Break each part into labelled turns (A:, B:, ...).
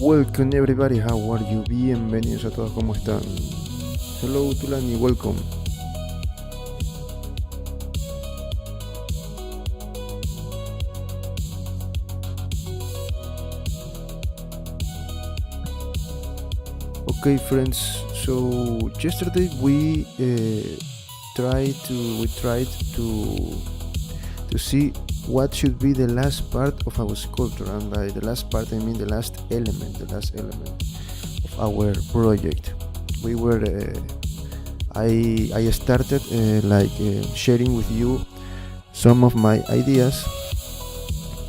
A: Welcome everybody, how are you? Bienvenidos a todos, ¿cómo están? Hello Tulani, welcome. Okay friends, so yesterday we tried to see what should be the last part of our sculpture, and by the last part I mean the last element of our project. We were I started sharing with you some of my ideas,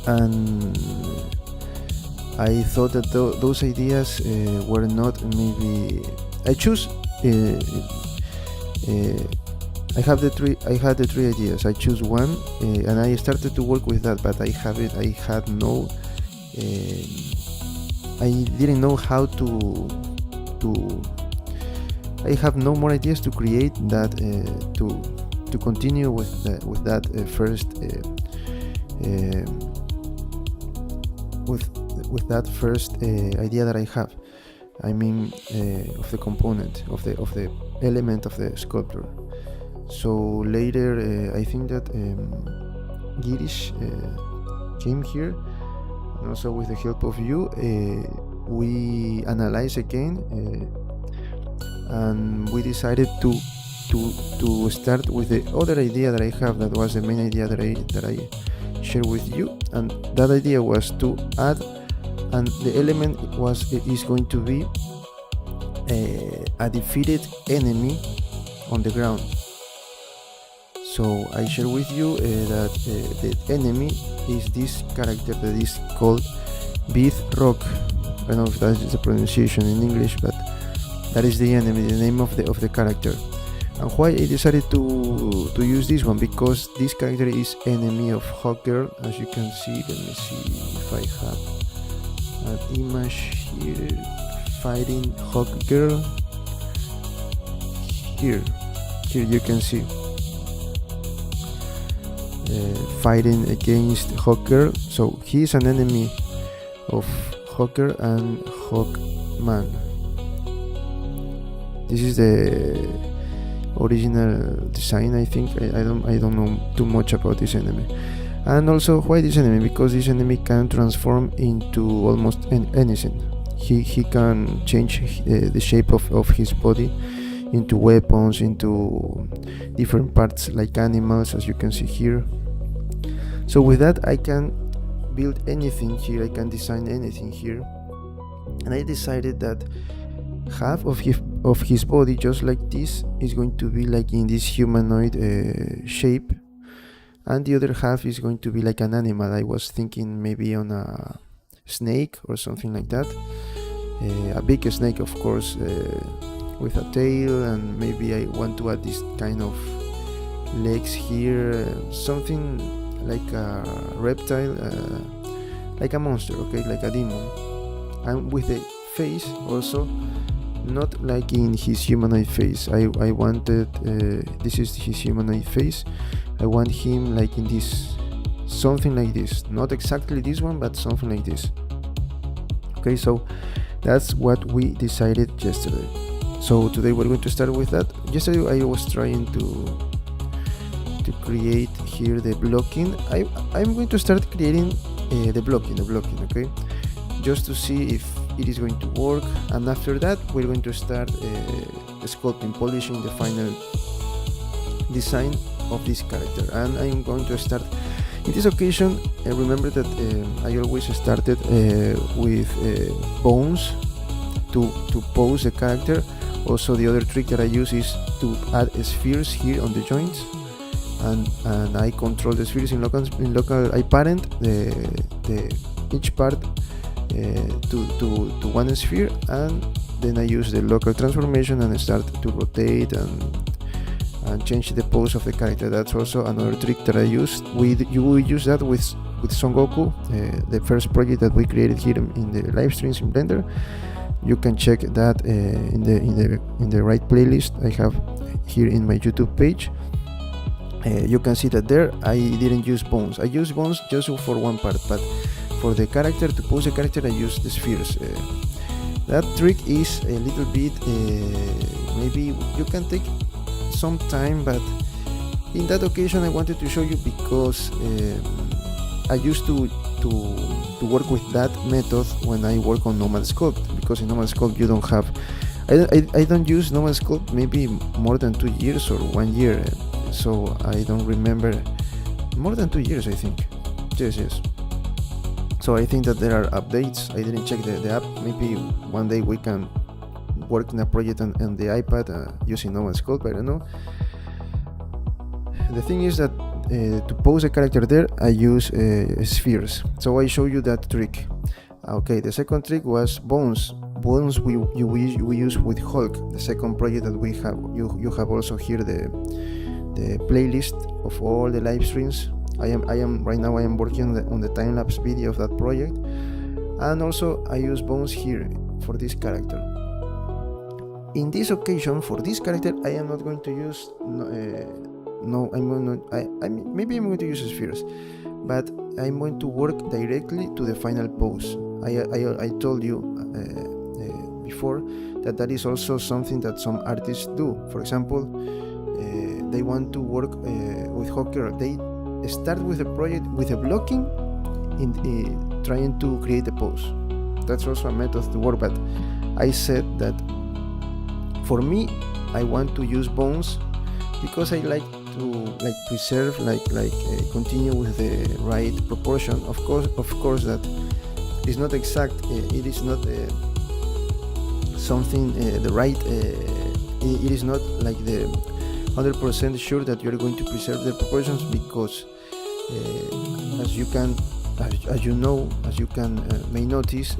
A: and I thought that those ideas were not maybe. I choose. I had the three ideas. I choose one, and I started to work with that. But I had no. I didn't know how to. I have no more ideas to create that to continue with that first. With that first idea that I have, I mean of the component of the element of the sculpture. So later I think that Girish came here, and also with the help of you we analyzed again, and we decided to start with the other idea that I have, that was the main idea that I share with you, and that idea was to add, and the element is going to be a defeated enemy on the ground. So I share with you that the enemy is this character that is called Byth Rock. I don't know if that is the pronunciation in English, but that is the enemy, the name of the character. And why I decided to use this one, because this character is enemy of Hawkgirl, as you can see. Let me see if I have an image here, fighting Hawkgirl. Here you can see fighting against Hawkgirl. So he is an enemy of Hawkgirl and Hawkman. This is the original design, I think. I don't know too much about this enemy. And also, why this enemy? Because this enemy can transform into almost anything. He can change the shape of his body into weapons, into different parts like animals, as you can see here. So with that I can build anything here, I can design anything here. And I decided that half of his body, just like this, is going to be like in this humanoid shape, and the other half is going to be like an animal. I was thinking maybe on a snake or something like that, a big snake, of course, with a tail, and maybe I want to add this kind of legs here, something like a reptile, like a monster, okay, like a demon, and with the face also not like in his humanoid face. I wanted, this is his humanoid face, I want him like in this, something like this, not exactly this one, but something like this. Okay, so that's what we decided yesterday. So today we're going to start with that. Yesterday I was trying to create here the blocking. I'm going to start creating the blocking, okay, just to see if it is going to work, and after that we're going to start sculpting, polishing the final design of this character. And I'm going to start in this occasion. Remember that I always started with bones to pose the character. Also, the other trick that I use is to add spheres here on the joints, and I control the spheres in local. I parent the each part to one sphere, and then I use the local transformation and start to rotate and change the pose of the character. That's also another trick that I use. You will use that with Son Goku, the first project that we created here in the live streams in Blender. You can check that in the right playlist I have here in my YouTube page. You can see that there I didn't use bones. I used bones just for one part, but for the character, to pose the character, I use the spheres. That trick is a little bit, maybe you can take some time, but in that occasion I wanted to show you because I used to work with that method when I work on Nomad Sculpt, because in Nomad Sculpt you don't have, I don't use Nomad Sculpt maybe more than 2 years or 1 year, so I don't remember, more than 2 years I think, yes. So I think that there are updates. I didn't check the app. Maybe one day we can work in a project on the iPad using Nomad Sculpt, I don't know. The thing is that to pose a character there, I use spheres. So I show you that trick. Okay, the second trick was bones. Bones we use with Hulk, the second project that we have. You have also here the playlist of all the live streams. I am right now working on the time-lapse video of that project, and also I use bones here for this character. In this occasion, for this character, I am not going to use maybe I'm going to use spheres, but I'm going to work directly to the final pose. I told you before that is also something that some artists do. For example, they want to work with Hawkgirl. They start with the project with a blocking in trying to create a pose. That's also a method to work, but I said that for me I want to use bones because I like to preserve, continue with the right proportion. Of course that is not exact. It is not something the right. It is not like the 100% sure that you are going to preserve the proportions, because as you can may notice,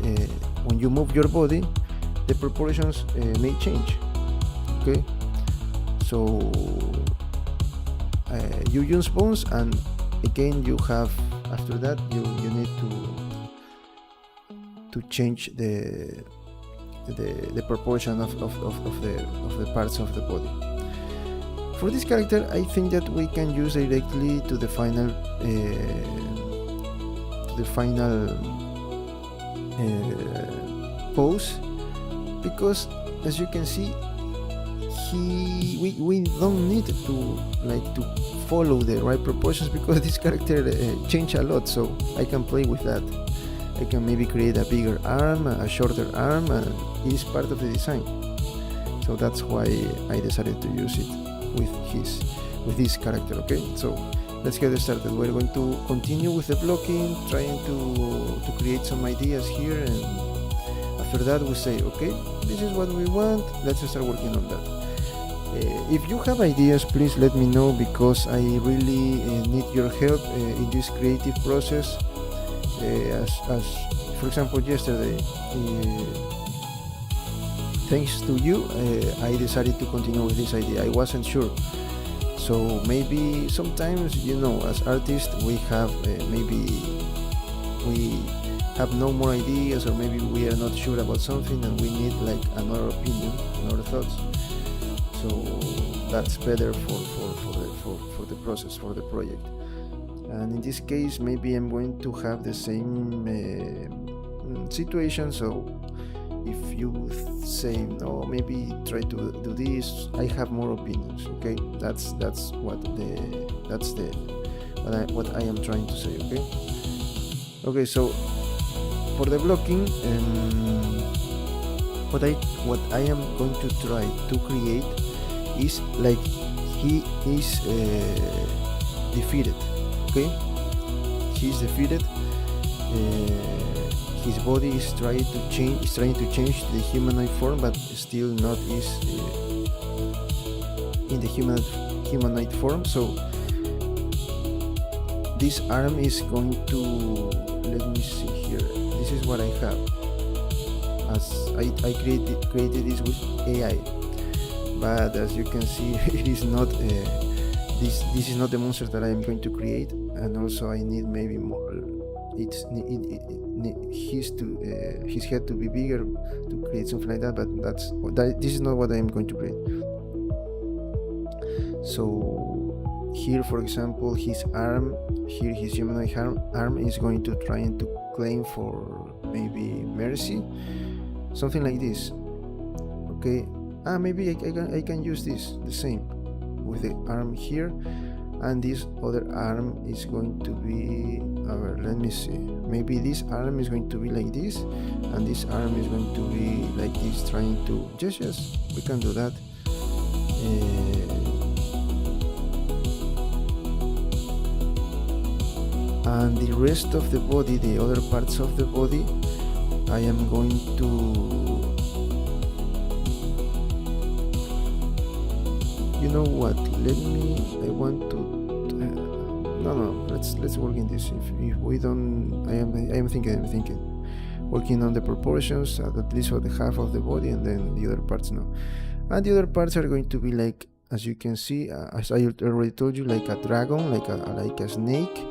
A: when you move your body, the proportions may change. Okay, so you use bones, and again you have, after that you need to change the proportion of the parts of the body. For this character, I think that we can use directly to the final pose, because as you can see, we don't need to follow the right proportions, because this character change a lot, so I can play with that. I can maybe create a bigger arm, a shorter arm, and it is part of the design. So that's why I decided to use it with this character. Okay, so let's get started. We're going to continue with the blocking, trying to create some ideas here, and after that we say, okay, this is what we want, let's start working on that. If you have ideas, please let me know, because I really need your help in this creative process. As for example, yesterday, thanks to you, I decided to continue with this idea. I wasn't sure, so maybe sometimes, as artists, we have we have no more ideas, or maybe we are not sure about something and we need another opinion, another thoughts. So that's better for the process, for the project. And in this case, maybe I'm going to have the same situation. So if you say no, maybe try to do this, I have more opinions. Okay, that's what I am trying to say. Okay, so for the blocking, what I am going to try to create is like he is defeated. Okay, he is defeated. His body is trying to change to the humanoid form, but still not is in the humanoid form. So this arm is going to, let me see here. This is what I have. As I created this with AI, but as you can see, it is not. This is not the monster that I am going to create, and also I need maybe more. His head to be bigger to create something like that, but this is not what I am going to create. So here, for example, his arm, here his humanoid arm is going to try to claim for maybe mercy, something like this. Okay, maybe I can use this the same with the arm here, and this other arm is going to be, let me see, maybe this arm is going to be like this, and this arm is going to be like this, trying to, yes, we can do that. And the rest of the body, the other parts of the body, I am going to, you know what, I want to, no, let's work in this. If we don't, I am thinking working on the proportions, at least for the half of the body, and then the other parts, no. And the other parts are going to be like, as you can see, as I already told you, like a dragon, like a snake,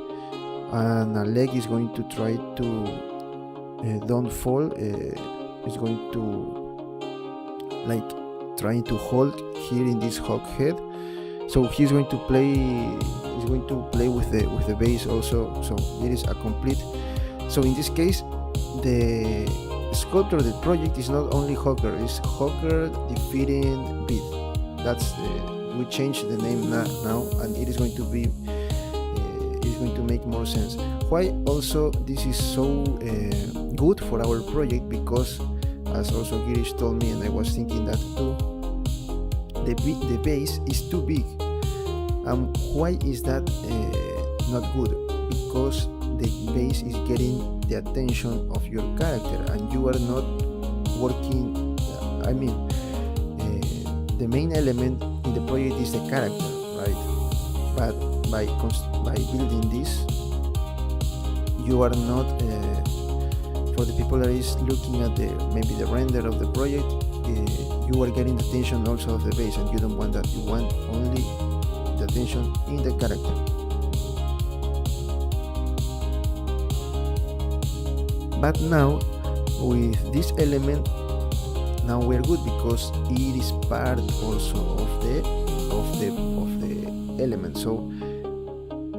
A: and a leg is going to try to don't fall, is going to like trying to hold here in this hawk head. So he's going to play with the base also. So there is a complete. So in this case, the sculptor, the project is not only Hawkgirl, it's Hawkgirl defeating Byth. That's we changed the name now, and it is going to be. Going to make more sense. Why also this is so good for our project? Because, as also Girish told me, and I was thinking that too, the base is too big. Why is that not good? Because the base is getting the attention of your character, and you are not working. The main element in the project is the character, right? But by building this, you are not, for the people that is looking at maybe the render of the project, you are getting the attention also of the base, and you don't want that. You want only the attention in the character. But now with this element, now we're good, because it is part also of the element. So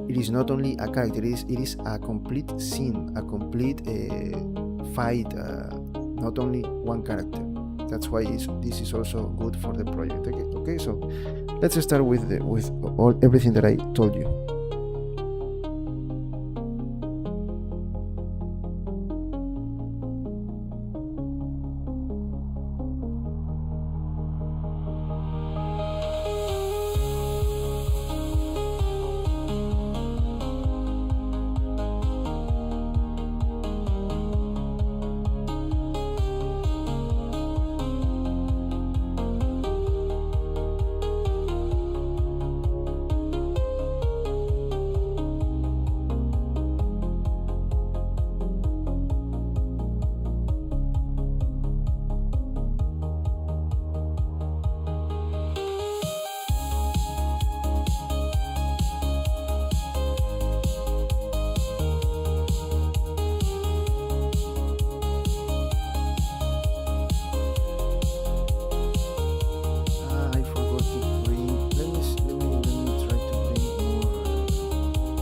A: it is not only a character, it is a complete scene, a complete fight, not only one character. That's why this is also good for the project. Okay, so let's start with everything that I told you.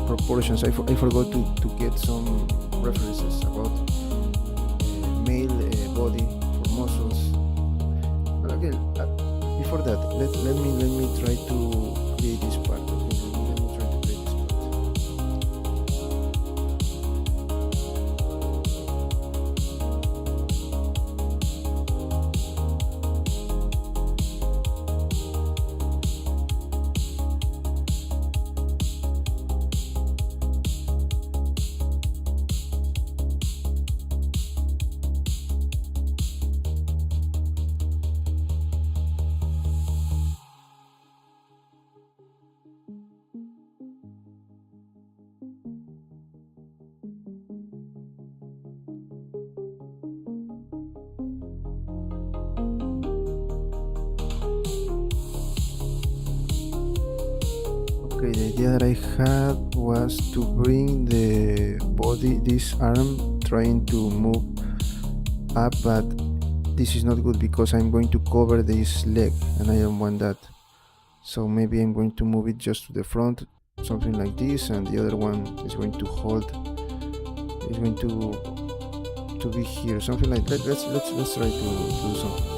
A: Proportions. I forgot to get some references about male body for muscles. Okay, before that, let me try to create this part. Okay, let me try to create this part. Okay, the idea that I had was to bring the body, this arm, trying to move up, but this is not good because I'm going to cover this leg and I don't want that. So maybe I'm going to move it just to the front, something like this, and the other one is going to hold, is going to to be here, something like that. Let's try to do something.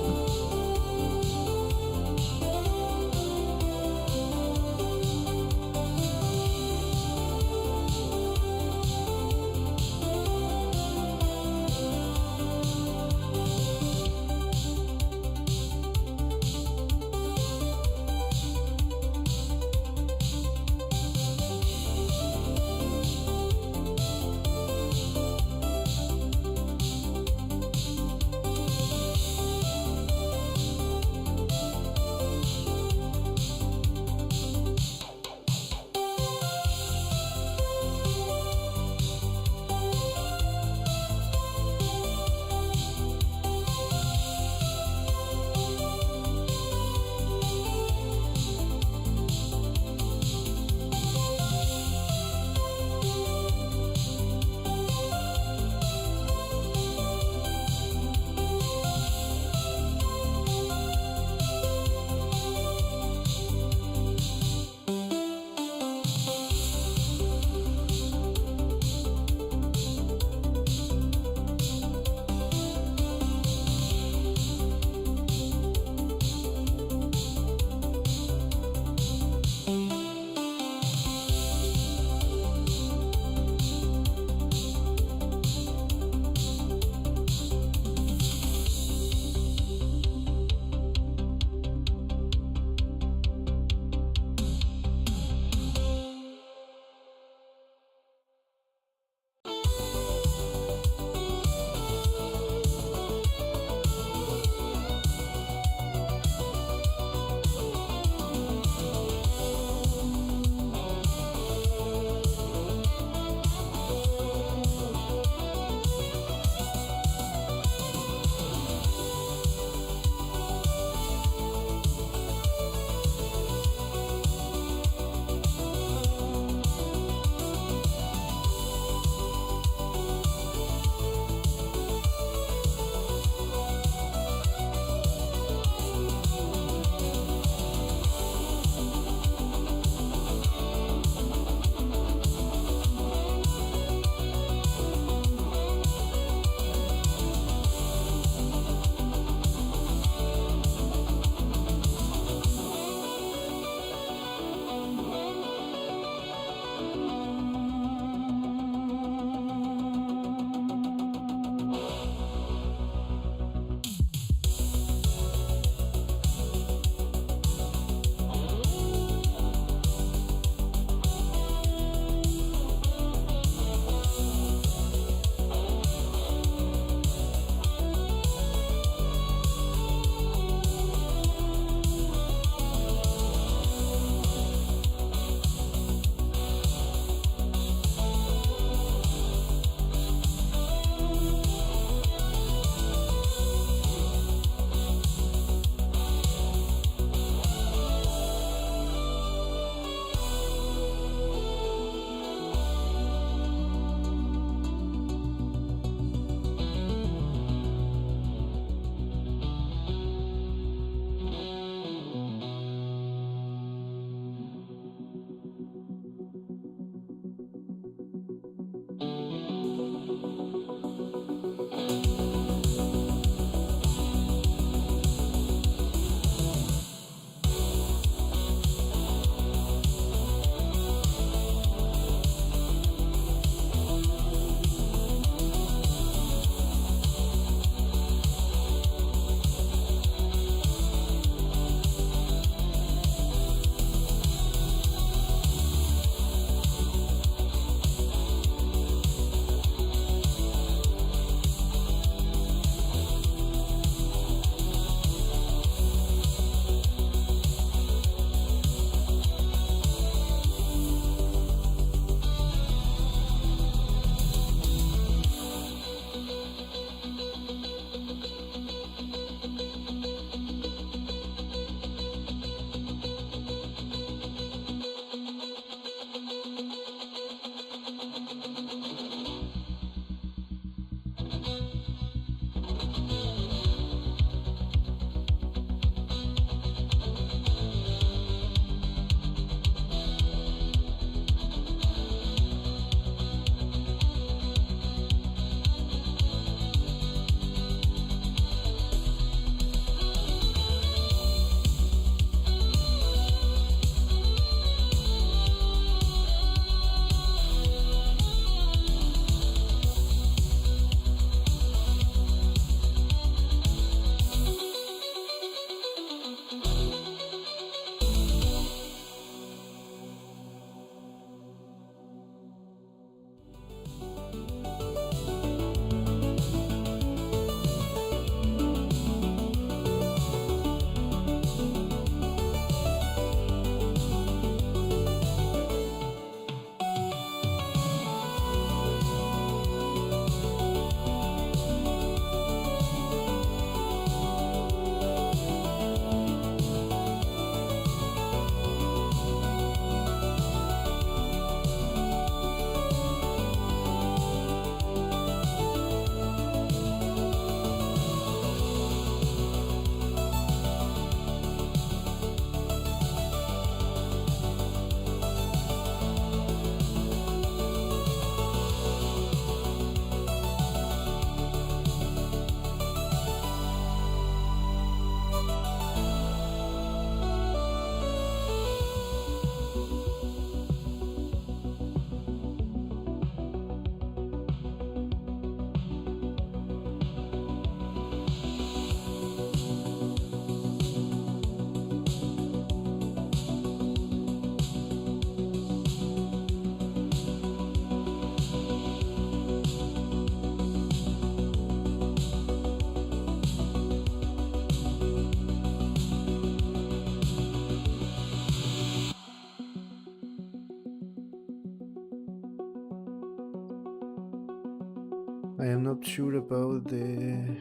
A: I am not sure about the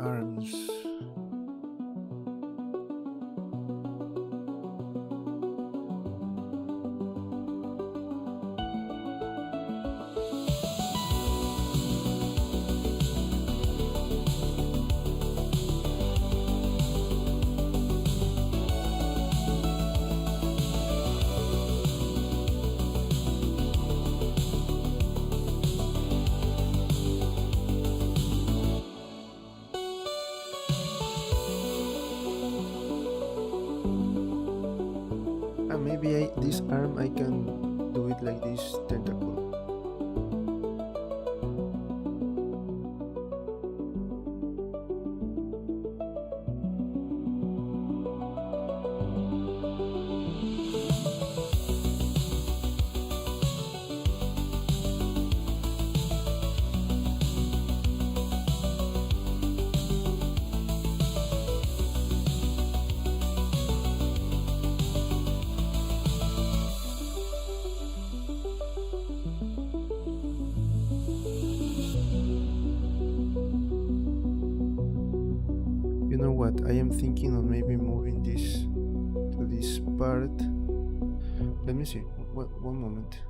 A: arms. Maybe this arm I can do it like this tentacle. You know what? I am thinking of maybe moving this to this part. Let me see. One moment.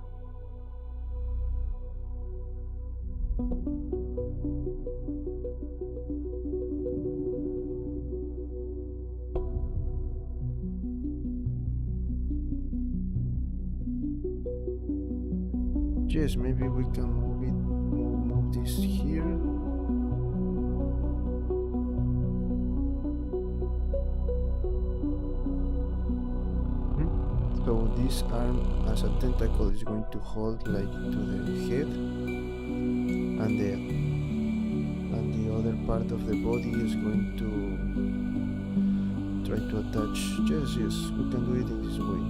A: Yes, maybe we can move this here. So this arm as a tentacle is going to hold like to the head, and the other part of the body is going to try to attach. Yes, we can do it in this way.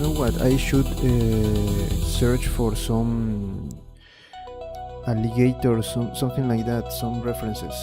A: know what? I should search for some alligator, something like that, some references.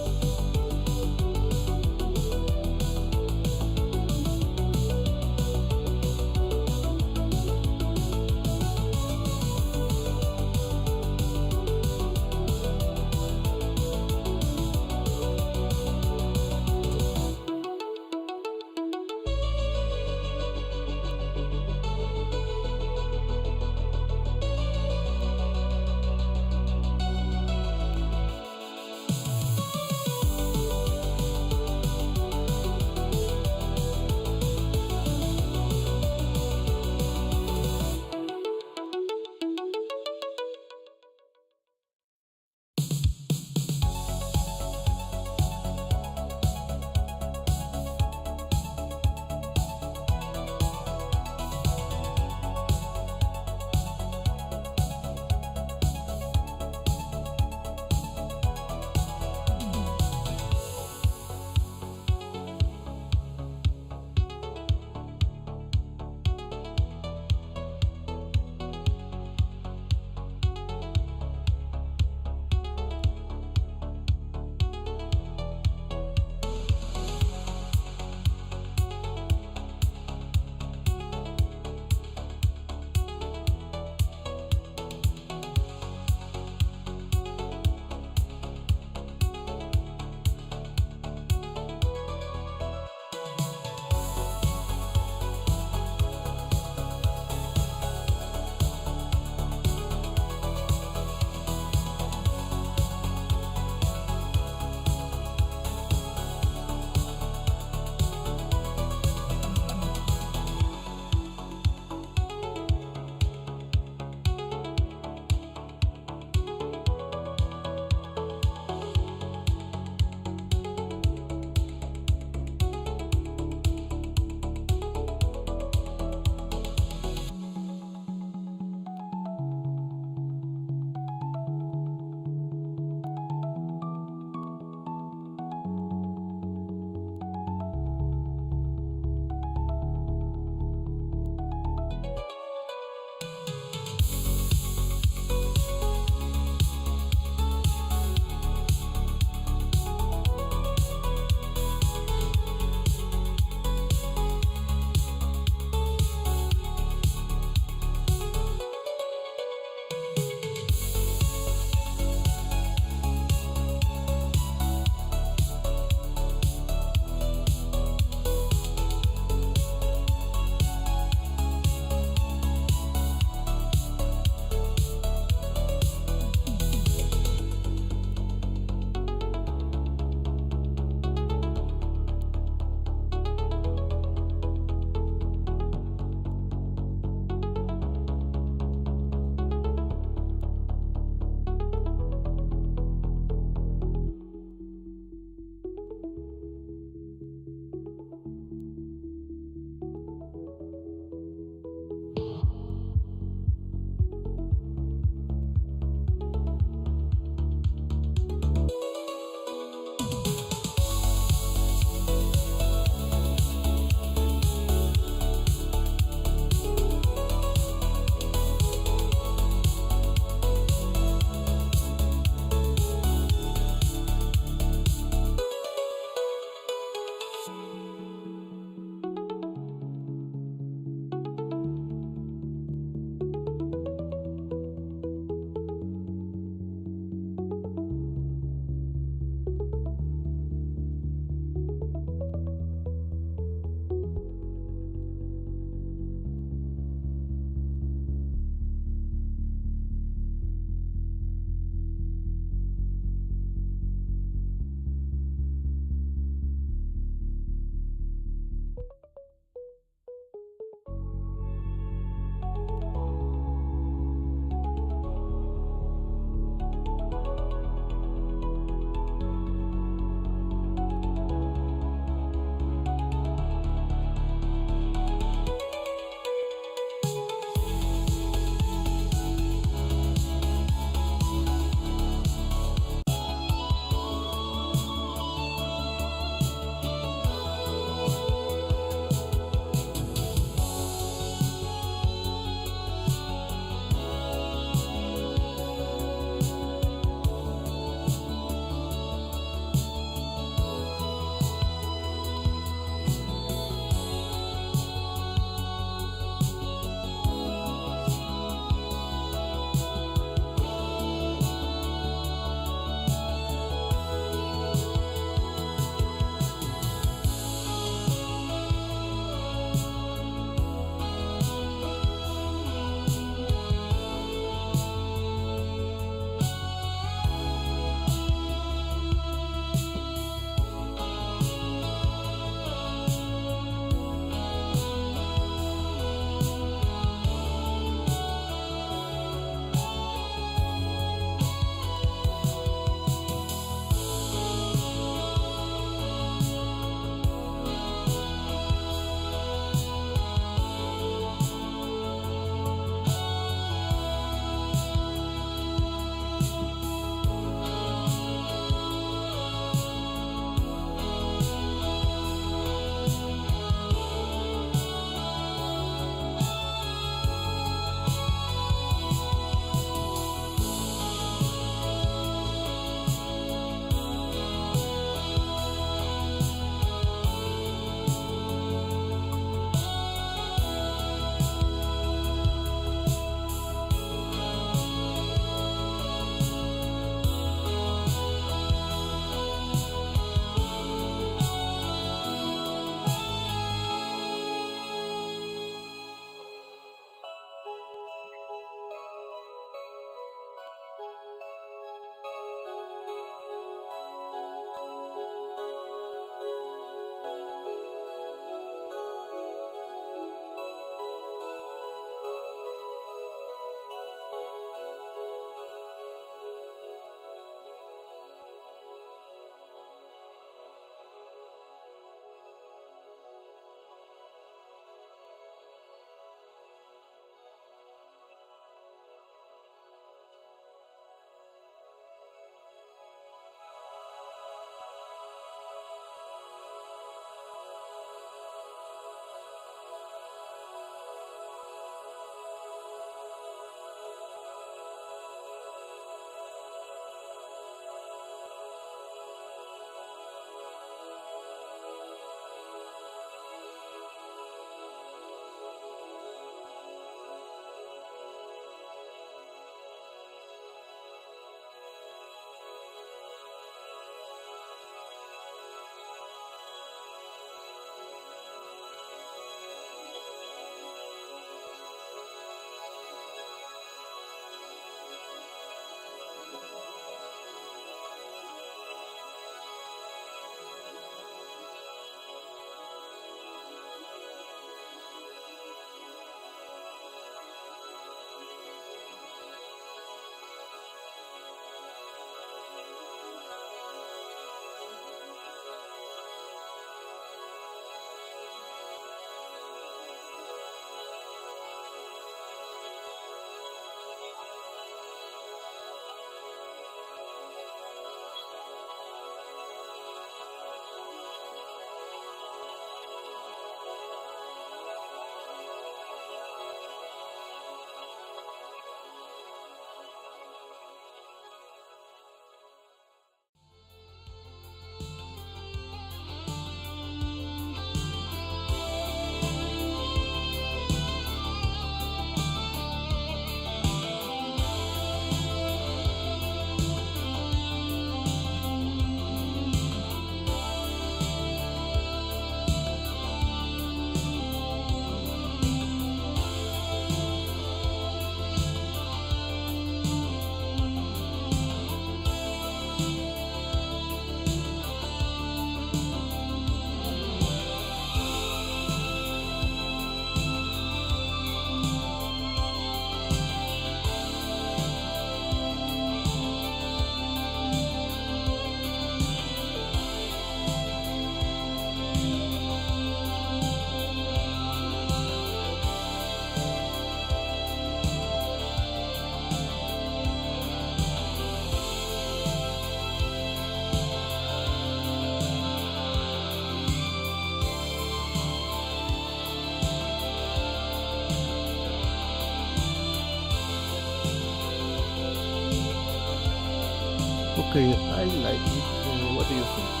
A: Okay, I like it. What do you think?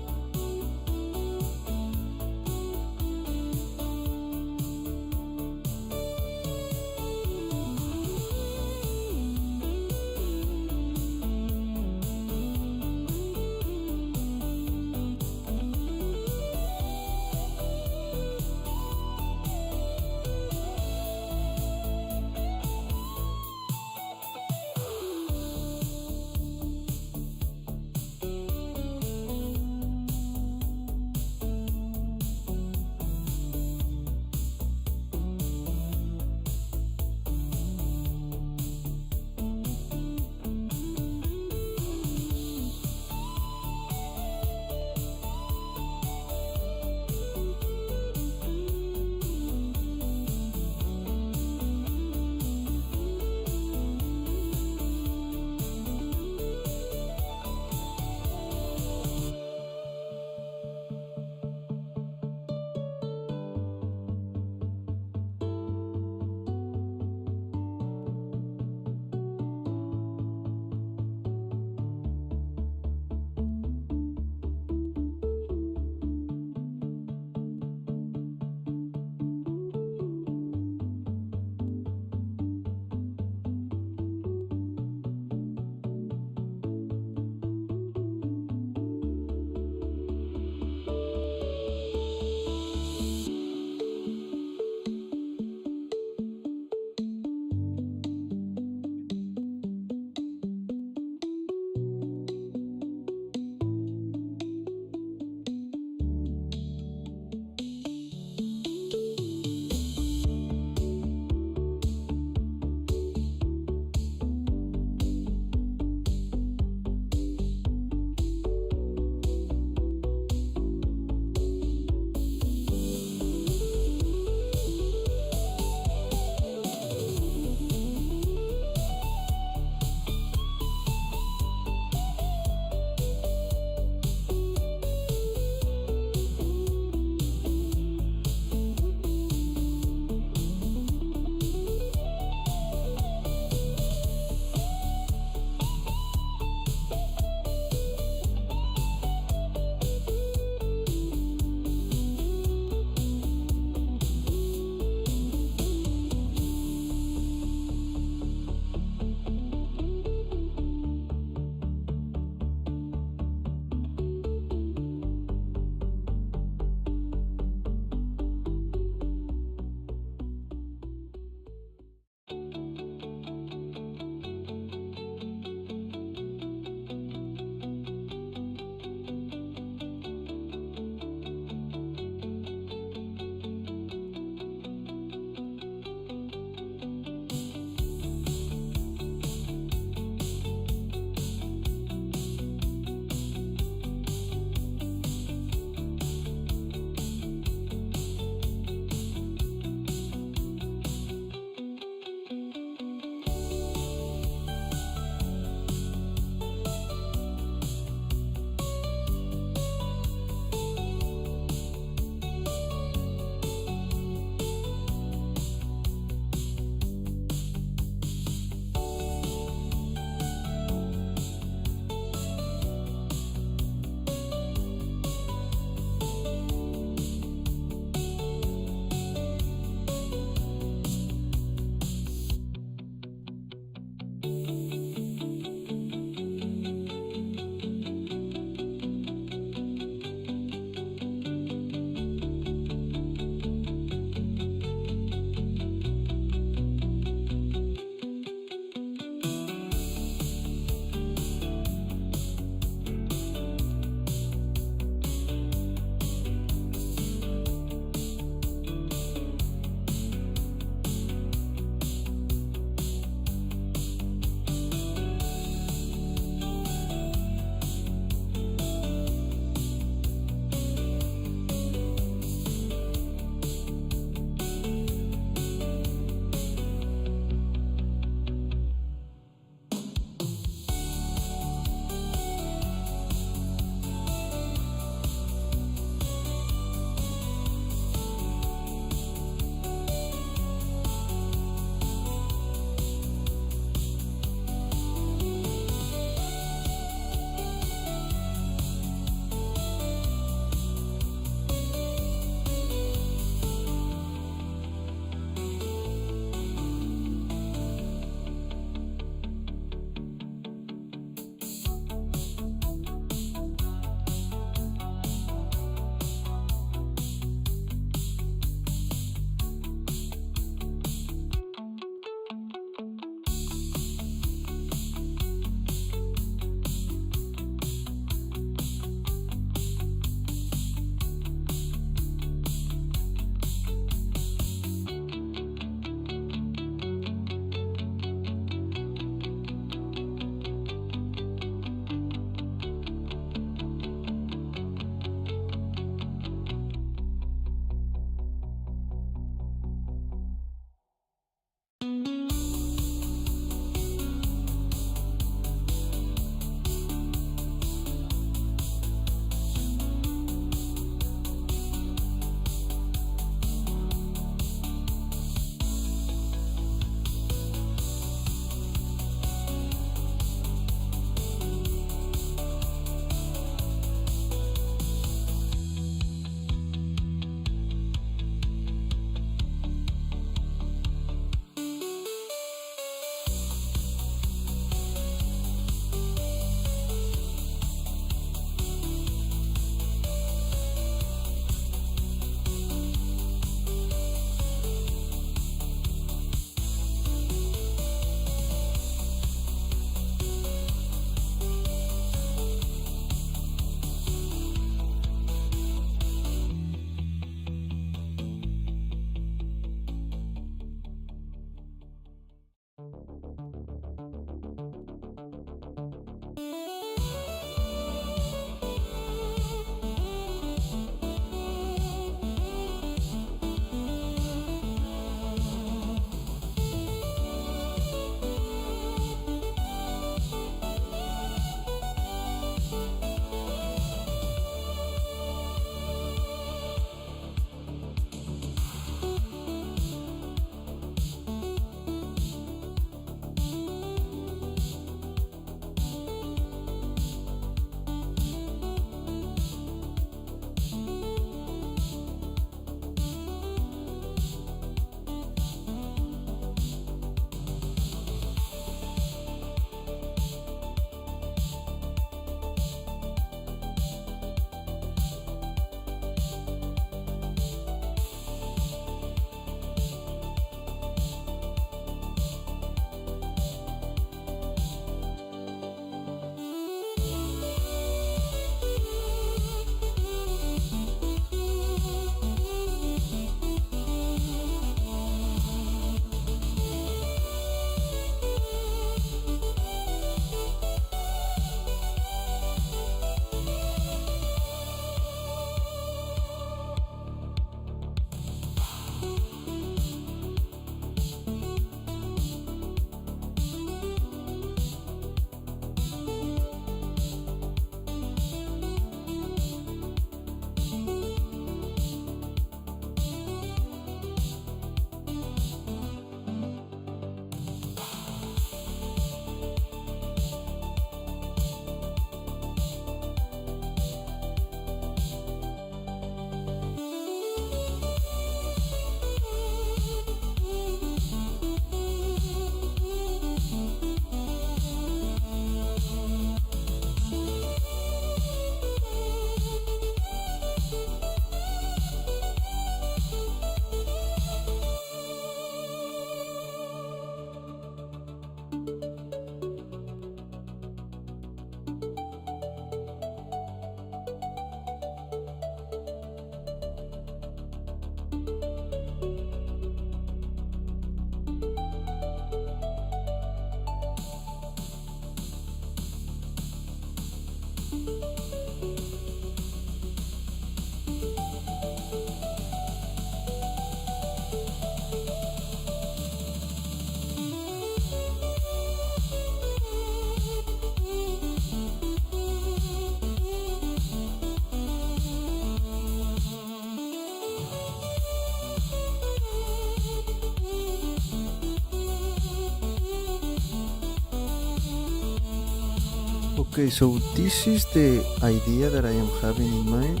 A: Okay, so this is the idea that I am having in mind.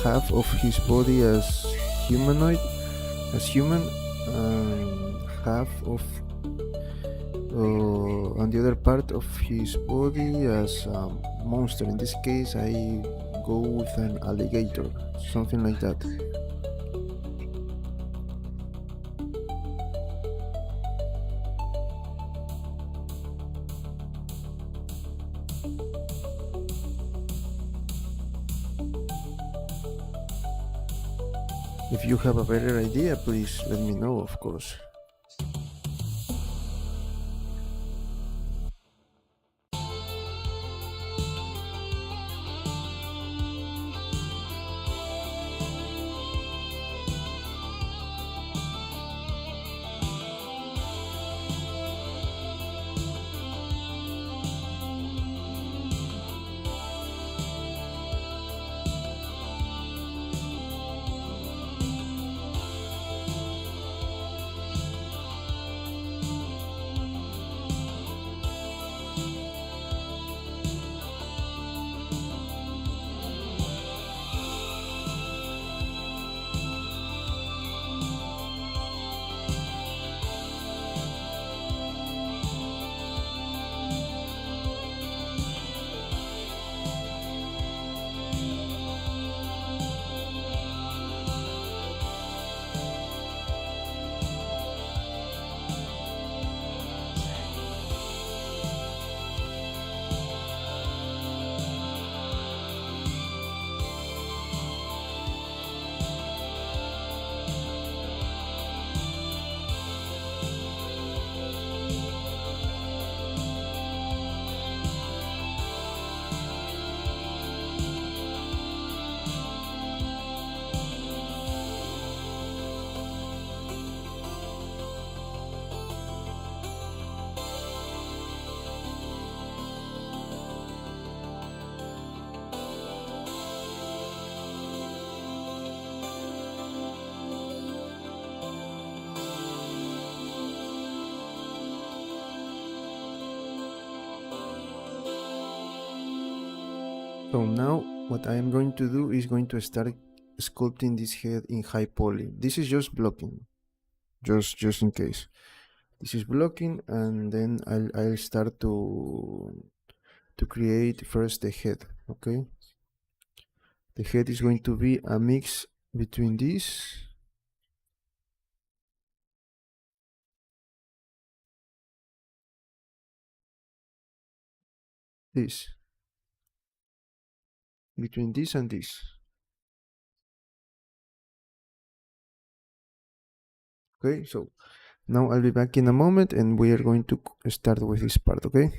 A: Half of his body as humanoid, as human, and half of on the other part of his body as a monster. In this case, I go with an alligator, something like that. If you have a better idea, please let me know, of course. So now what I am going to do is going to start sculpting this head in high poly. This is just blocking, just in case. This is blocking, and then I'll start to create first the head. Okay, the head is going to be a mix between this, between this and this. Okay, so now I'll be back in a moment, and we are going to start with this part. Okay.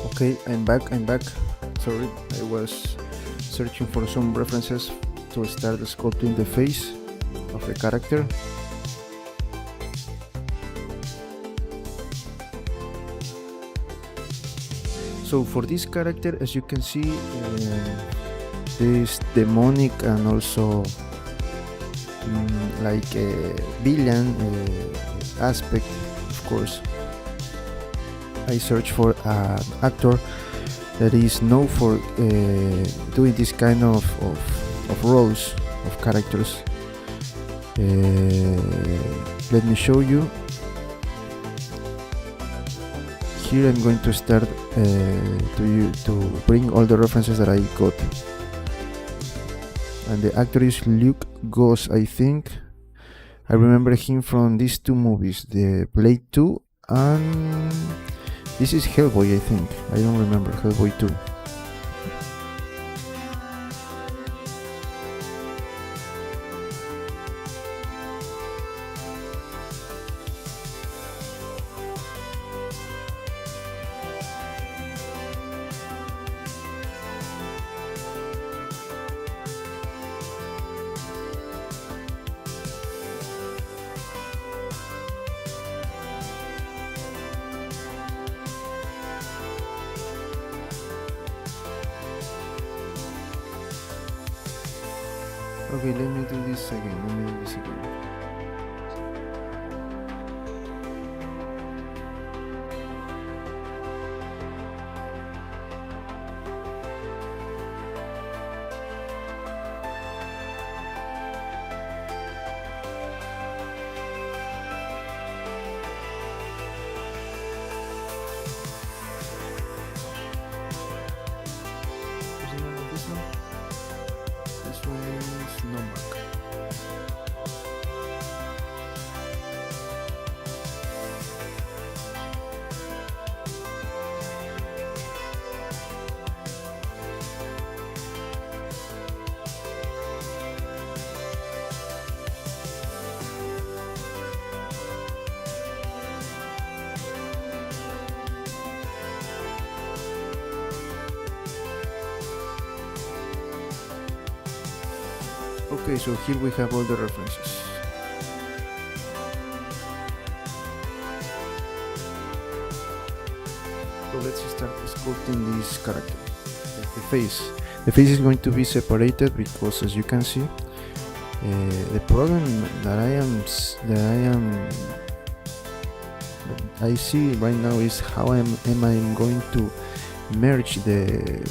A: Okay, I'm back. Sorry, I was searching for some references to start sculpting the face of the character. So for this character, as you can see, this demonic and also like a villain aspect, of course. I search for an actor that is known for doing this kind of roles, of characters. Let me show you. Here I'm going to start to bring all the references that I got. And the actor is Luke Goss, I think. I remember him from these two movies, the Blade 2 and this is Hellboy, I think. I don't remember, Hellboy 2. Okay, let me do this again. This one is Nomak. Okay, so here we have all the references. So let's start sculpting this character. The face. The face is going to be separated because, as you can see, the problem that I see right now is how am I going to merge the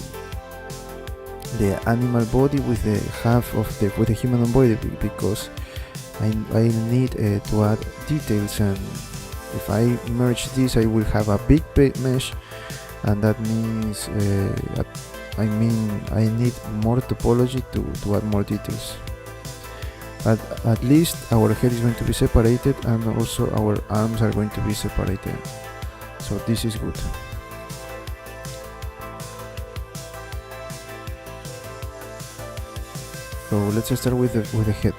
A: animal body with the half of the human body, because I need to add details, and if I merge this I will have a big mesh, and that means I need more topology to add more details. But at least our head is going to be separated, and also our arms are going to be separated, so this is good. So let's start with the head.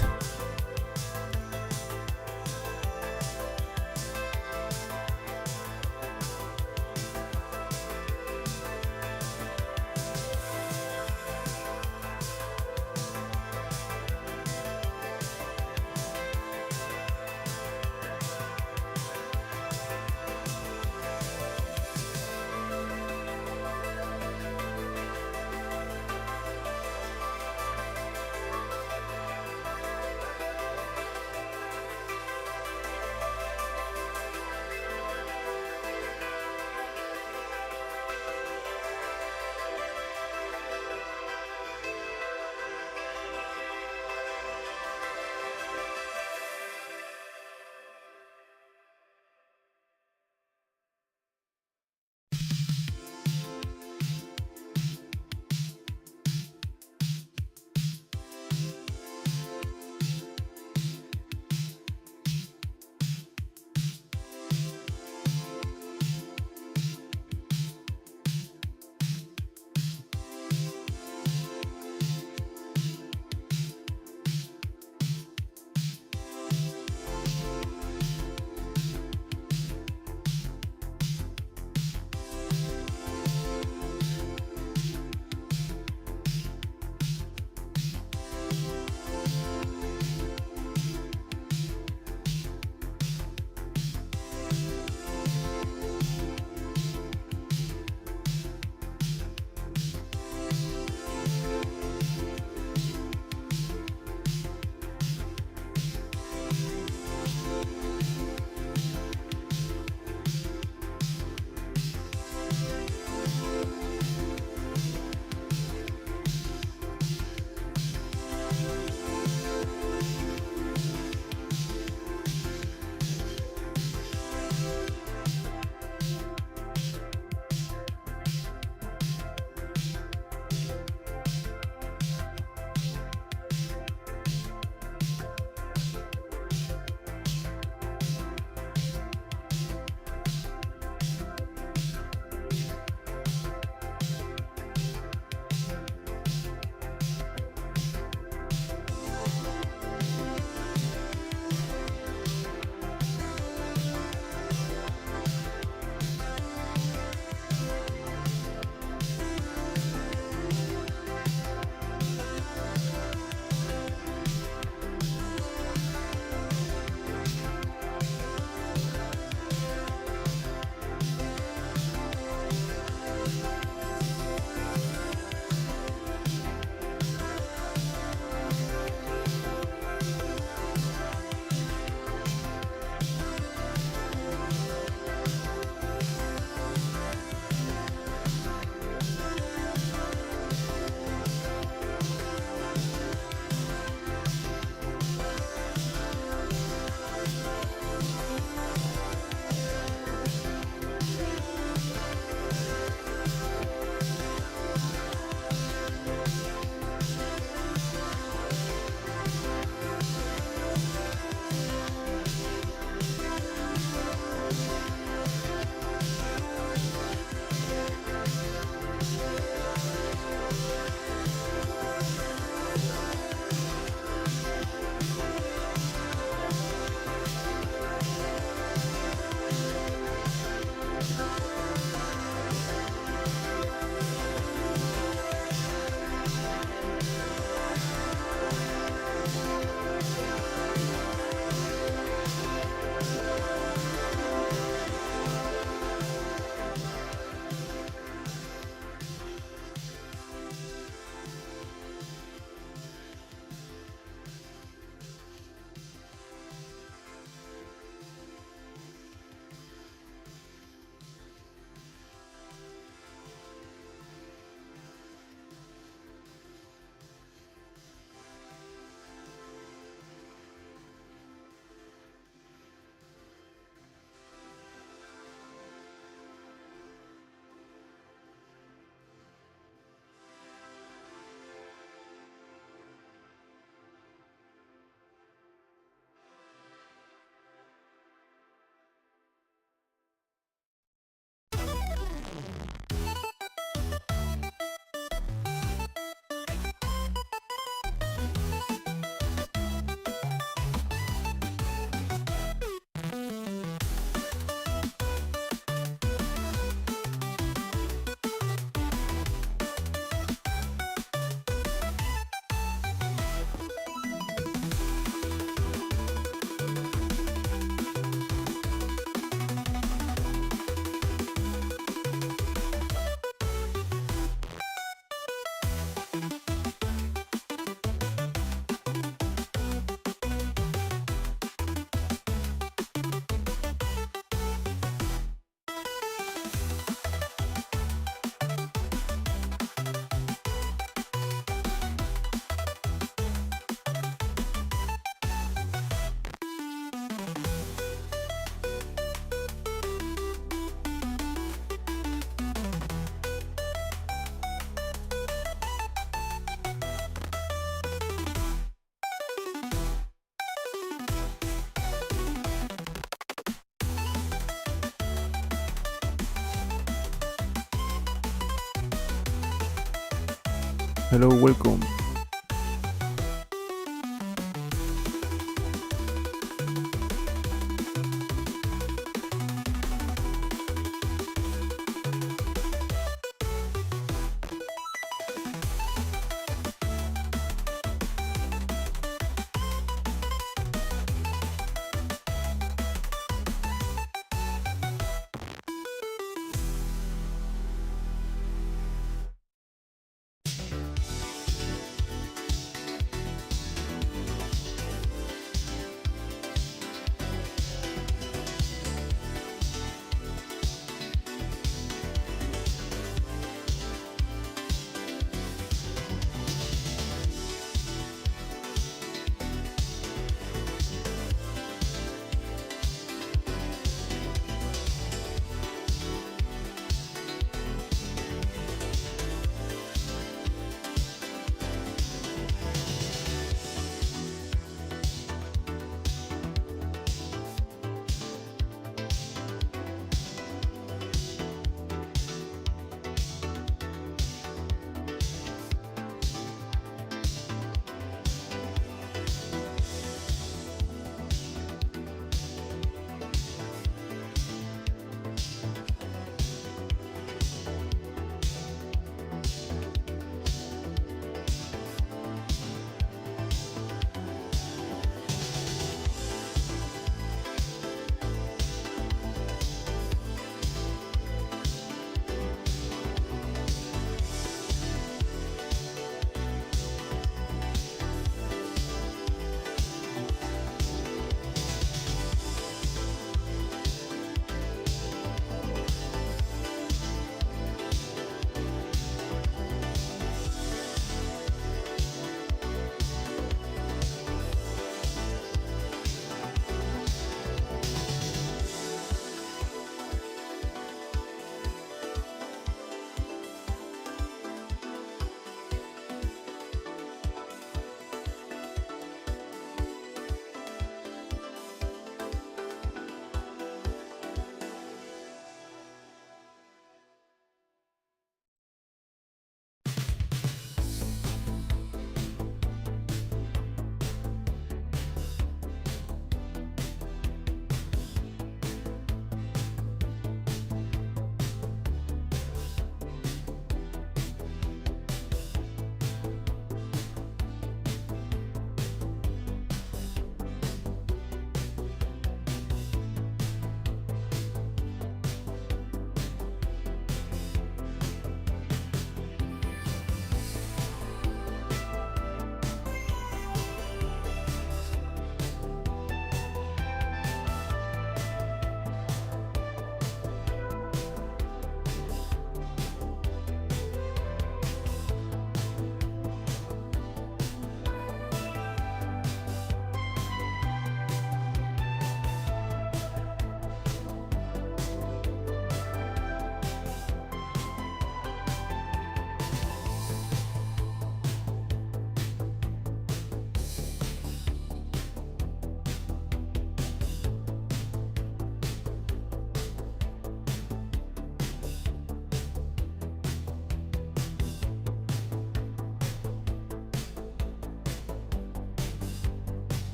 A: Hello, welcome.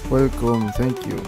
A: Welcome, thank you.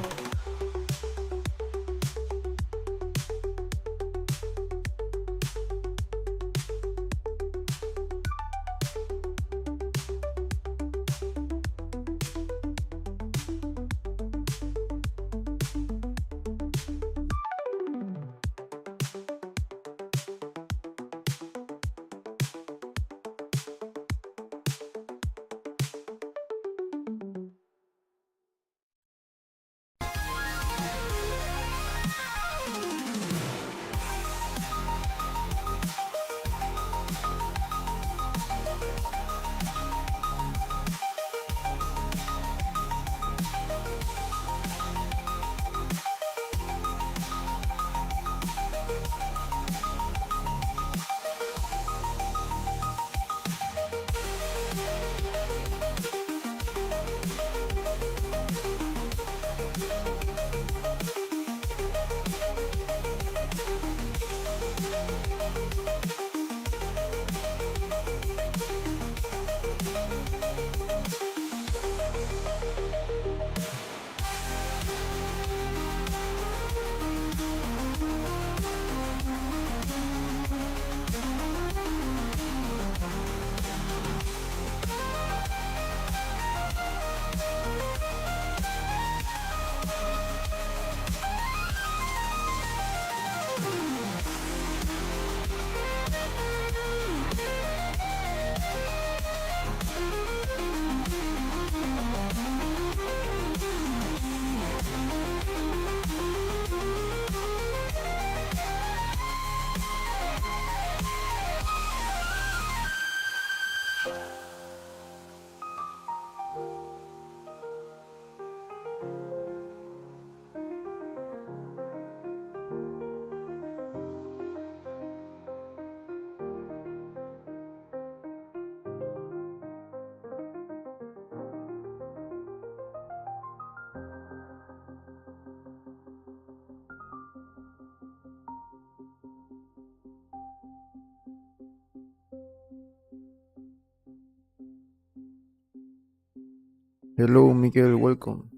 A: Hello, Miguel, welcome.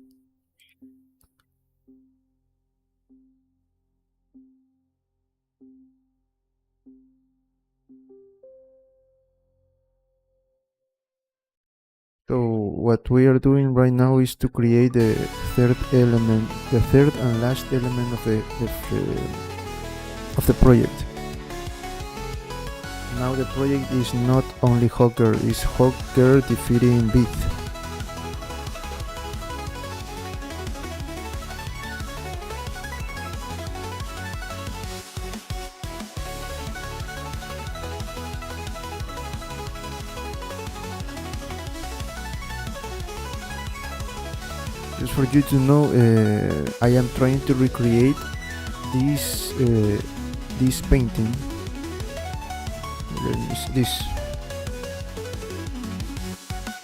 A: So what we are doing right now is to create the third element, the third and last element of the project. Now the project is not only Hawkgirl, it's Hawkgirl defeating Byth. Just for you to know, I am trying to recreate this painting.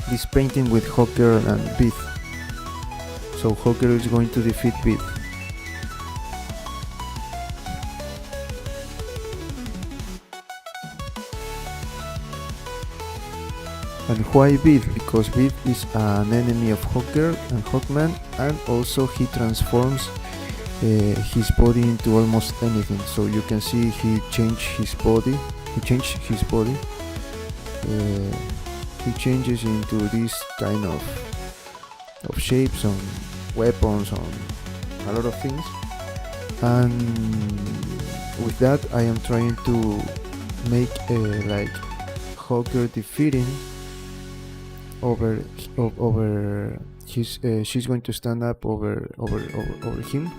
A: This painting with Hawkgirl and Byth. So Hawkgirl is going to defeat Byth. And why Byth? Because Byth is an enemy of Hawkgirl and Hawkman, and also he transforms his body into almost anything. So you can see he changed his body. he changes into this kind of shapes on weapons, on a lot of things, and with that I am trying to make like Hawkgirl defeating over his she's going to stand up over him,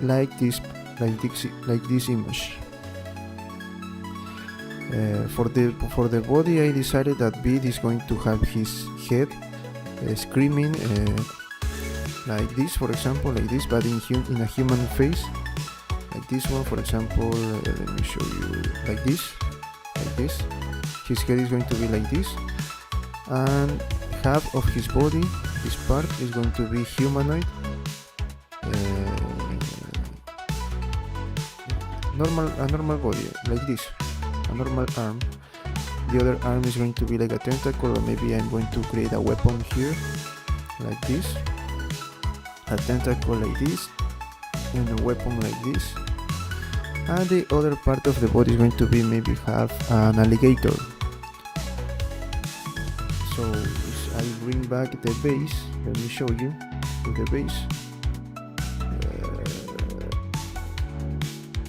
A: like this image. For the body, I decided that Byth is going to have his head screaming like this, for example, like this, but in a human face, like this one, for example. Let me show you, like this. His head is going to be like this, and half of his body, this part, is going to be humanoid, a normal body, like this, a normal arm. The other arm is going to be like a tentacle, or maybe I'm going to create a weapon here, like this, a tentacle like this, and a weapon like this. And the other part of the body is going to be maybe have an alligator. So I'll bring back the base. Let me show you with the base.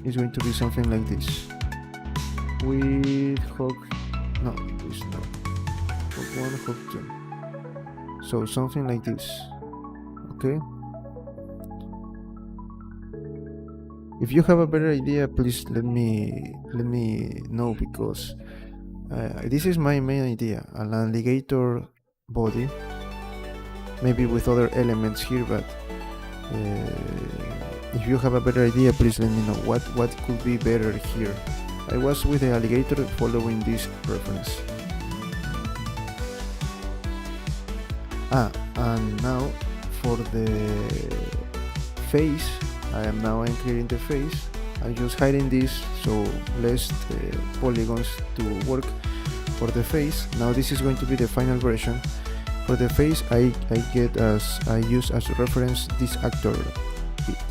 A: It's going to be something like this. With Hawk, no, this no. Hawk 1, Hawk 2. So something like this. Okay. If you have a better idea, please let me know, because this is my main idea, an alligator body, maybe with other elements here, but if you have a better idea, please let me know what could be better here. I was with the alligator following this reference. And now for the face, I'm clearing the face. I'm just hiding this, so less polygons to work for the face. Now this is going to be the final version. For the face, I use as a reference this actor.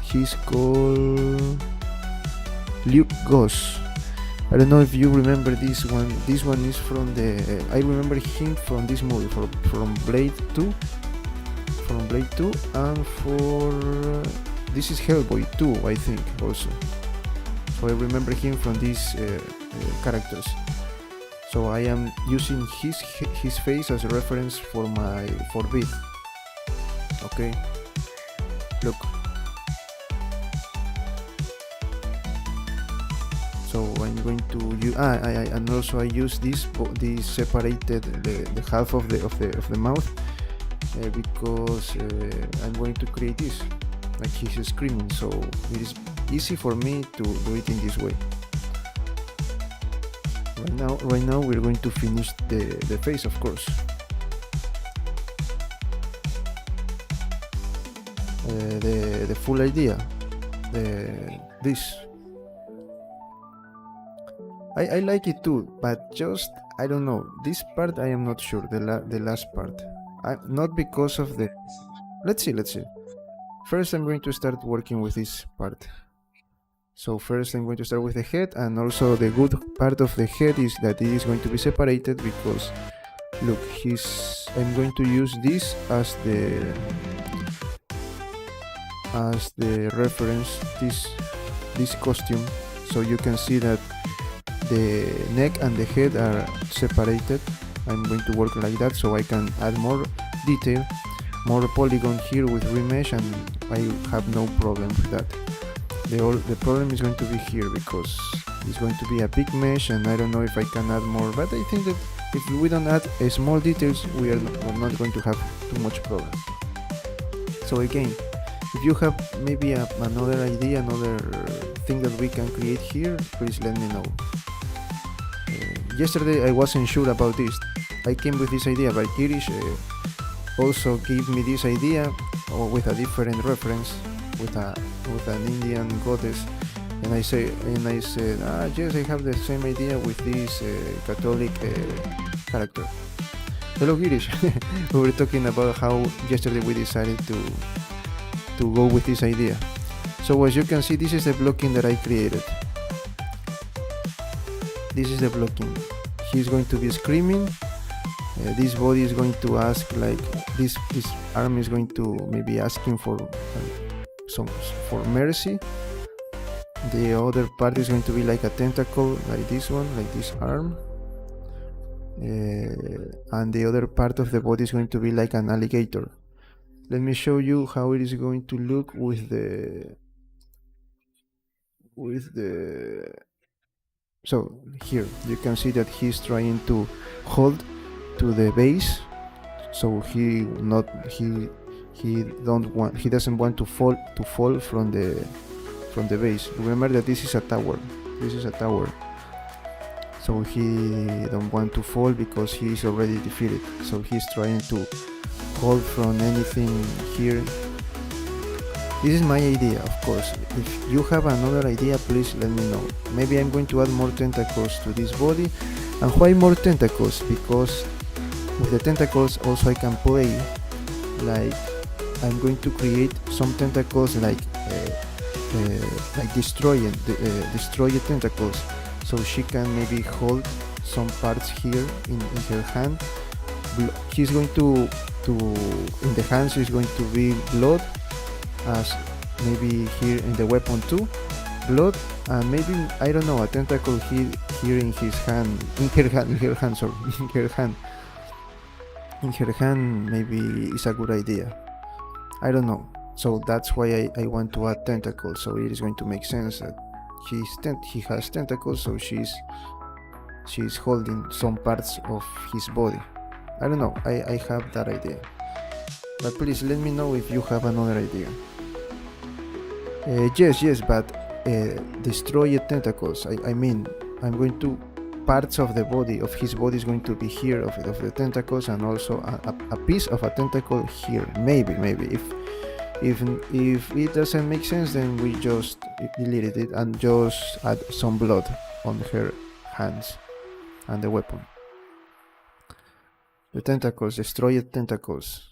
A: He's called Luke Goss. I don't know if you remember this one. This one is from I remember him from this movie, from Blade 2. From Blade 2, and for this is Hellboy 2, I think, also. So I remember him from these characters. So I am using his face as a reference for Byth. Okay, look. So I'm going to use and also I use this separated the half of the mouth because I'm going to create this, like he's screaming. So it is easy for me to do it in this way. Right now we're going to finish the face, of course. The full idea, this. I like it too, but just I don't know, this part I am not sure, the last part. Not because of the. Let's see. First I'm going to start working with this part. So first I'm going to start with the head, and also the good part of the head is that it is going to be separated, because look, I'm going to use this as the reference, this costume, so you can see that the neck and the head are separated. I'm going to work like that, so I can add more detail, more polygon here with remesh, and I have no problem with that. The problem is going to be here, because it's going to be a big mesh, and I don't know if I can add more, but I think that if we don't add small details, we're not going to have too much problem. So again, if you have maybe another idea, another thing that we can create here, please let me know. Yesterday I wasn't sure about this. I came with this idea, but Girish also gave me this idea with a different reference, with an Indian goddess, and I said, yes, I have the same idea with this Catholic character. Hello Girish. We were talking about how yesterday we decided to go with this idea. So as you can see, this is the blocking that I created. This is the blocking. He's going to be screaming, This body is going to ask, like this arm is going to maybe asking for for mercy. The other part is going to be like a tentacle, like this one, like this arm, and the other part of the body is going to be like an alligator. Let me show you how it is going to look with the so here you can see that he's trying to hold to the base, so he doesn't want to fall from the base. Remember that this is a tower, so he don't want to fall because he is already defeated, so he's trying to hold from anything here. This is my idea, of course. If you have another idea, please let me know. Maybe I'm going to add more tentacles to this body. And why more tentacles? Because with the tentacles also I can play, like I'm going to create some tentacles like destroyed tentacles, so she can maybe hold some parts here in her hand. She's going to in the hands is going to be blood, as maybe here in the weapon too, blood, and maybe, I don't know, a tentacle here in her hand maybe is a good idea. I don't know. So that's why I want to add tentacles, so it is going to make sense that he has tentacles, so she's holding some parts of his body. I don't know, I have that idea, but please let me know if you have another idea. Yes, but destroyed tentacles. I mean, I'm going to parts of the body of his body is going to be here of the tentacles, and also a piece of a tentacle here. Maybe if it doesn't make sense, then we just delete it and just add some blood on her hands and the weapon. The tentacles, destroyed tentacles.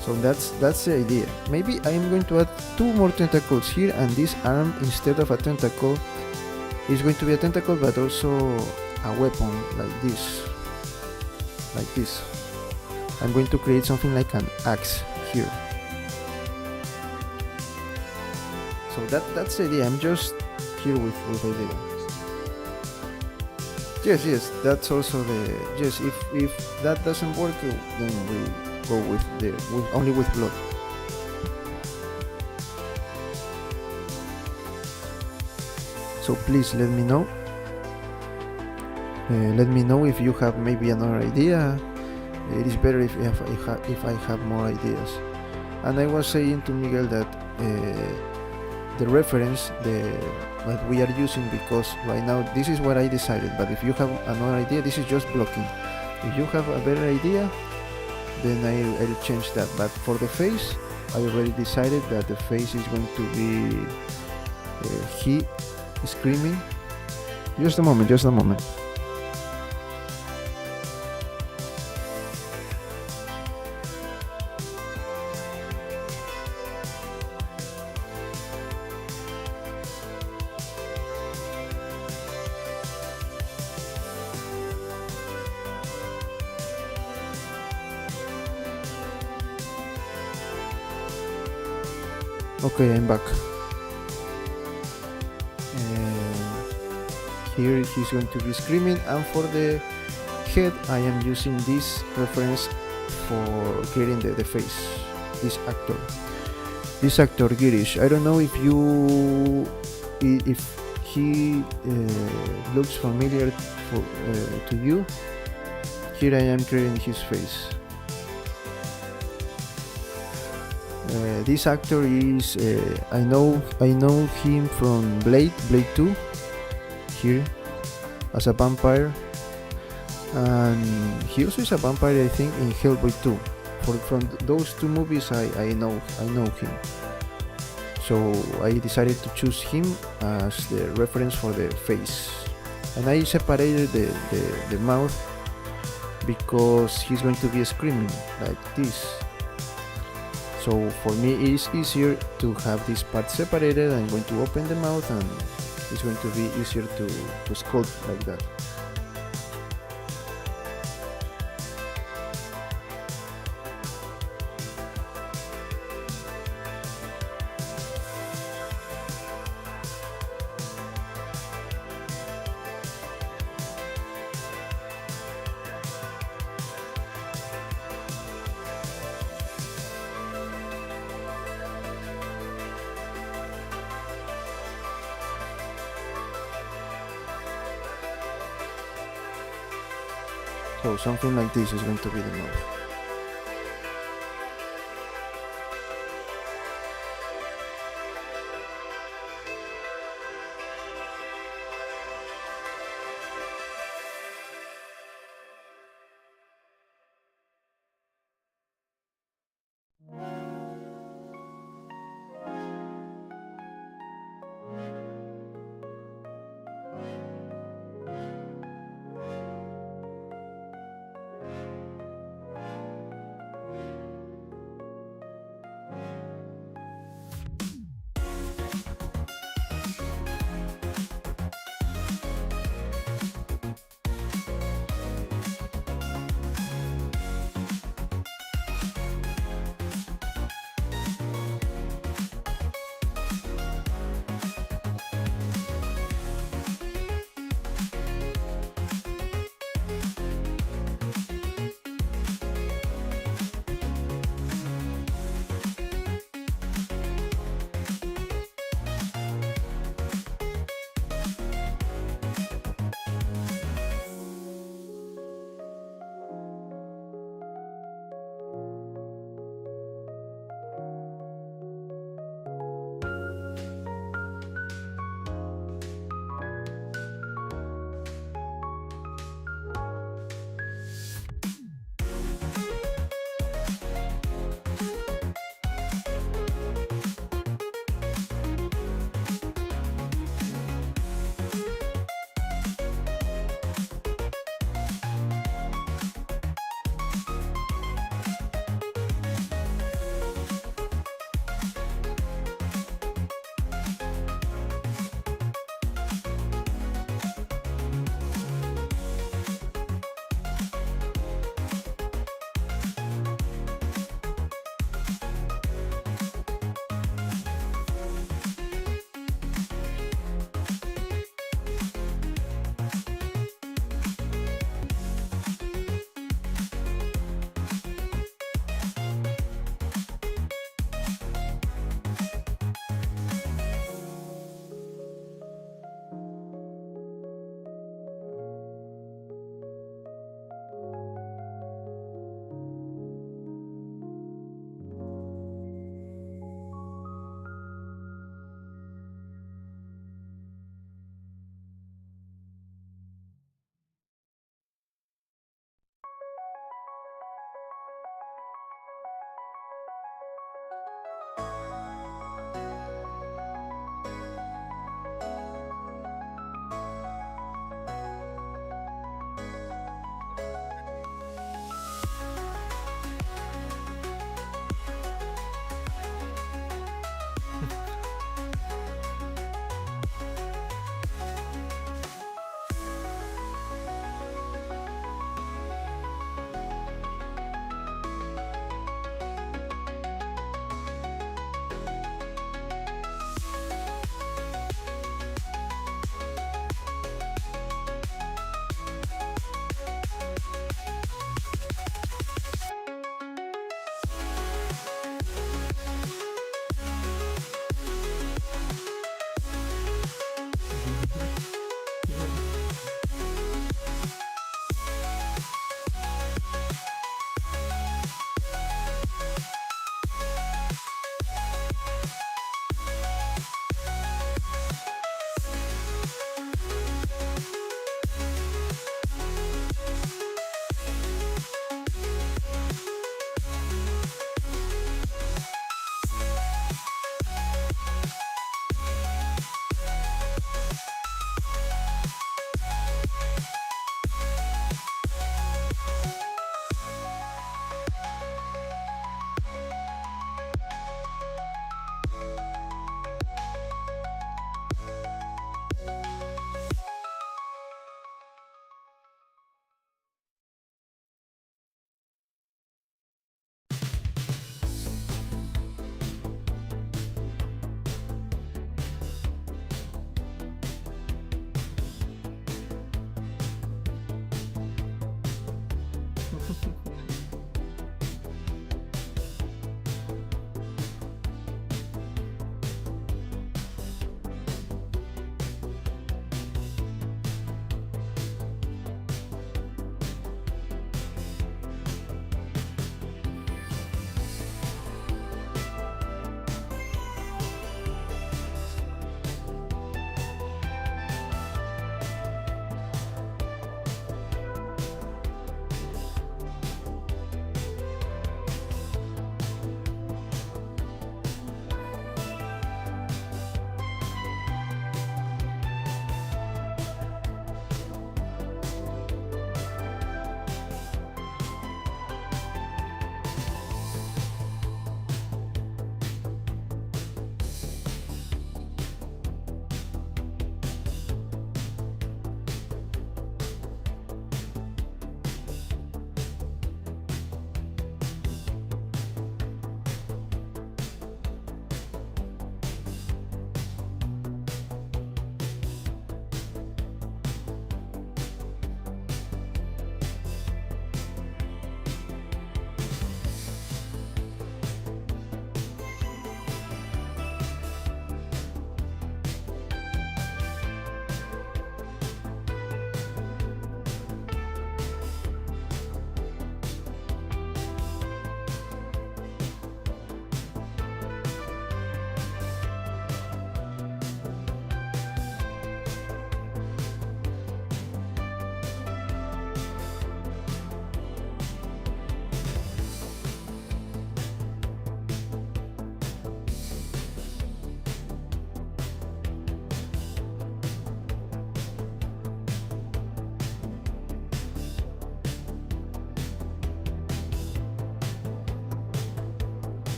A: So that's the idea. Maybe I am going to add 2 more tentacles here, and this arm, instead of a tentacle, is going to be a tentacle but also a weapon like this. I'm going to create something like an axe here. So that's the idea. I'm just here with idea. Yes, that's also the yes. If that doesn't work, then we go only with blood. So please let me know. Let me know if you have maybe another idea. It is better if I have more ideas. And I was saying to Miguel that the reference that we are using, because right now this is what I decided, but if you have another idea, this is just blocking. If you have a better idea, then I'll change that. But for the face, I already decided that the face is going to be he screaming. Just a moment. Okay, I'm back. Here he's going to be screaming, and for the head I am using this reference for creating the face. This actor Girish. I don't know if he looks familiar to you. Here I am creating his face. This actor is I know him from Blade 2, here as a vampire, and he also is a vampire, I think, in Hellboy 2. From those 2 movies I know him, so I decided to choose him as the reference for the face. And I separated the mouth because he's going to be screaming like this. So for me it is easier to have this part separated. I'm going to open the mouth, and it's going to be easier to sculpt like that. So something like this is going to be the mouth.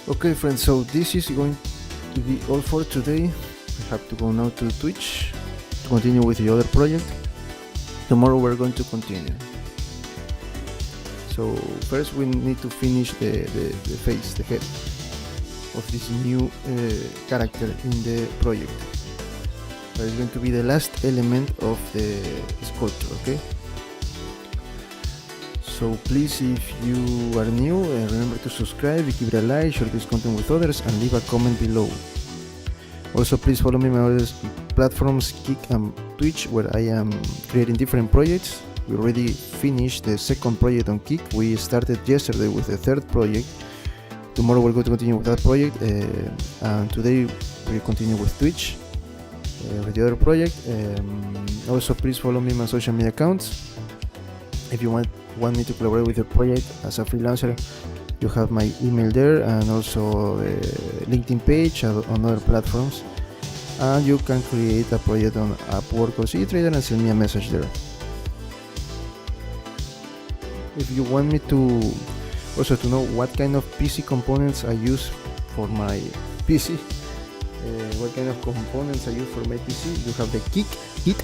A: Okay friends, so this is going to be all for today. I have to go now to Twitch to continue with the other project. Tomorrow we're going to continue. So first we need to finish the face, the head of this new character in the project. That is going to be the last element of the sculpture, okay? So please, if you are new, remember to subscribe, give it a like, share this content with others, and leave a comment below. Also, please follow me on my other platforms, Kick and Twitch, where I am creating different projects. We already finished the second project on Kick. We started yesterday with the third project. Tomorrow we're going to continue with that project, and today we continue with Twitch, with the other project. Also, please follow me on my social media accounts. If you want me to collaborate with the project as a freelancer, you have my email there, and also a LinkedIn page on other platforms, and you can create a project on Upwork or CTrader and send me a message there. If you want me to also to know what kind of PC components I use for my PC, what kind of components I use for my PC, you have the Kick It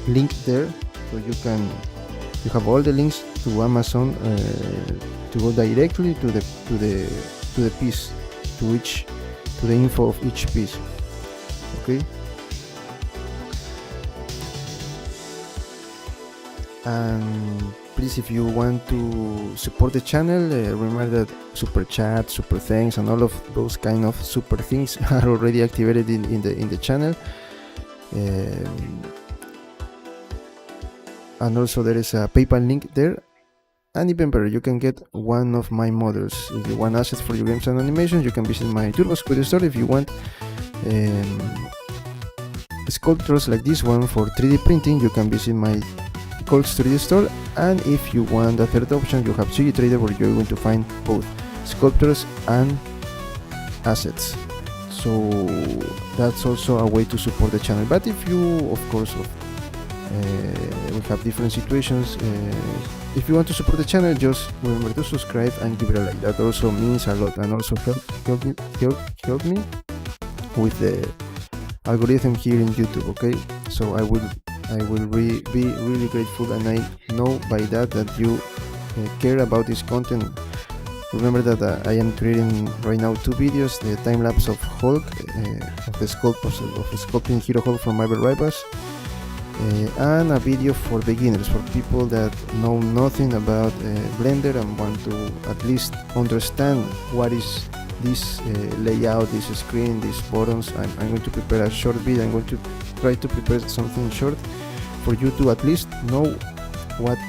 A: link there, so you have all the links to Amazon to go directly to the piece, to the info of each piece. Okay. And please, if you want to support the channel, remember that super chat, super thanks, and all of those kind of super things are already activated in the channel. And also there is a PayPal link there, and even better, you can get one of my models. If you want assets for your games and animations, you can visit my Turbo Studio store. If you want sculptures like this one for 3D printing, you can visit my Cold Studio store. And if you want a third option, you have CTrader, where you're going to find both sculptures and assets. So that's also a way to support the channel. But if you, of course, we have different situations. If you want to support the channel, just remember to subscribe and give it a like. That also means a lot, and also help me with the algorithm here in YouTube. Okay, so I will be really grateful, and I know by that you care about this content. Remember that I am creating right now 2 videos: the time lapse of Hulk, of the sculpting Hero Hol from Marvel Rivals, and a video for beginners, for people that know nothing about Blender and want to at least understand what is this layout, this screen, these buttons. I'm going to prepare a short video. I'm going to try to prepare something short for you to at least know what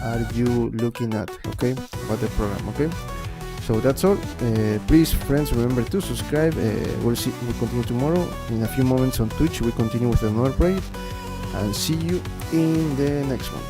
A: are you looking at, okay, about the program. Okay, so that's all. Please, friends, remember to subscribe. We'll continue tomorrow. In a few moments on Twitch we continue with another project, and see you in the next one.